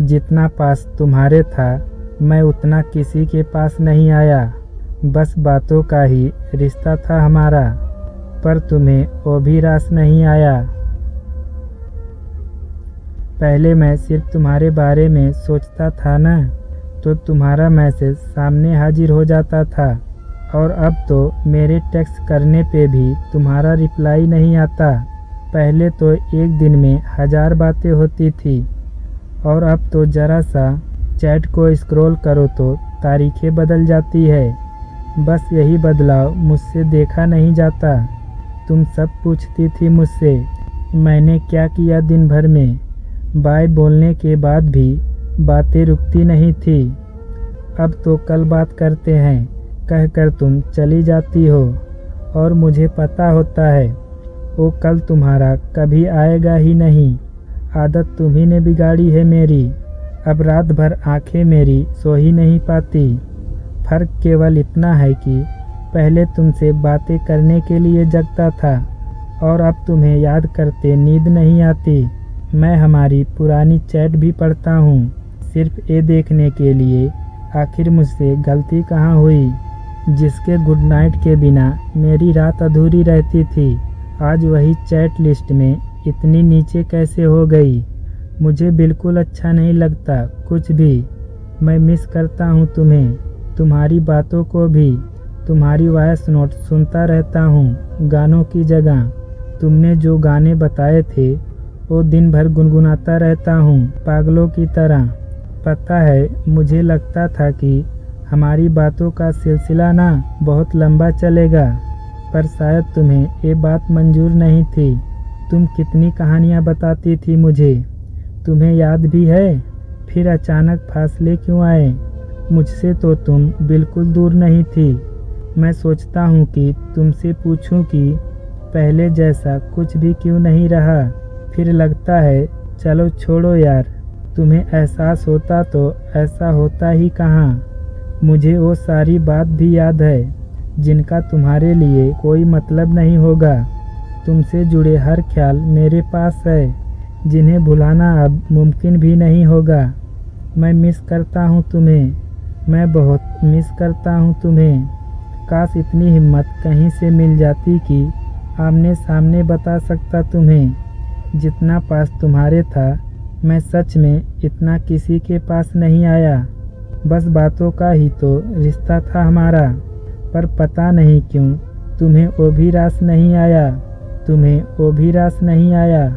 जितना पास तुम्हारे था मैं उतना किसी के पास नहीं आया। बस बातों का ही रिश्ता था हमारा, पर तुम्हें वो भी रास नहीं आया। पहले मैं सिर्फ तुम्हारे बारे में सोचता था ना, तो तुम्हारा मैसेज सामने हाजिर हो जाता था, और अब तो मेरे टेक्स्ट करने पे भी तुम्हारा रिप्लाई नहीं आता। पहले तो एक दिन में 1000 बातें होती थी, और अब तो ज़रा सा चैट को स्क्रॉल करो तो तारीखें बदल जाती है। बस यही बदलाव मुझसे देखा नहीं जाता। तुम सब पूछती थी मुझसे मैंने क्या किया दिन भर में। बाय बोलने के बाद भी बातें रुकती नहीं थी। अब तो कल बात करते हैं कहकर तुम चली जाती हो, और मुझे पता होता है वो कल तुम्हारा कभी आएगा ही नहीं। आदत तुम्ही ने बिगाड़ी है मेरी। अब रात भर आंखें मेरी सो ही नहीं पाती। फर्क केवल इतना है कि पहले तुमसे बातें करने के लिए जगता था, और अब तुम्हें याद करते नींद नहीं आती। मैं हमारी पुरानी चैट भी पढ़ता हूँ, सिर्फ ये देखने के लिए आखिर मुझसे गलती कहाँ हुई, जिसके गुड नाइट के बिना मेरी रात अधूरी रहती थी। आज वही चैट लिस्ट में इतनी नीचे कैसे हो गई। मुझे बिल्कुल अच्छा नहीं लगता कुछ भी। मैं मिस करता हूँ तुम्हें, तुम्हारी बातों को भी। तुम्हारी वॉइस नोट सुनता रहता हूँ गानों की जगह। तुमने जो गाने बताए थे वो दिन भर गुनगुनाता रहता हूँ पागलों की तरह। पता है मुझे लगता था कि हमारी बातों का सिलसिला ना बहुत लंबा चलेगा, पर शायद तुम्हें ये बात मंजूर नहीं थी। तुम कितनी कहानियाँ बताती थी मुझे, तुम्हें याद भी है? फिर अचानक फासले क्यों आए? मुझसे तो तुम बिल्कुल दूर नहीं थी। मैं सोचता हूँ कि तुमसे पूछूं कि पहले जैसा कुछ भी क्यों नहीं रहा। फिर लगता है चलो छोड़ो यार, तुम्हें एहसास होता तो ऐसा होता ही कहाँ। मुझे वो सारी बात भी याद है जिनका तुम्हारे लिए कोई मतलब नहीं होगा। तुमसे जुड़े हर ख्याल मेरे पास है, जिन्हें भुलाना अब मुमकिन भी नहीं होगा। मैं मिस करता हूँ तुम्हें, मैं बहुत मिस करता हूँ तुम्हें। काश इतनी हिम्मत कहीं से मिल जाती कि आमने सामने बता सकता तुम्हें। जितना पास तुम्हारे था मैं सच में इतना किसी के पास नहीं आया। बस बातों का ही तो रिश्ता था हमारा, पर पता नहीं क्यों तुम्हें वो भी रास नहीं आया, तुम्हें वो भी रास नहीं आया।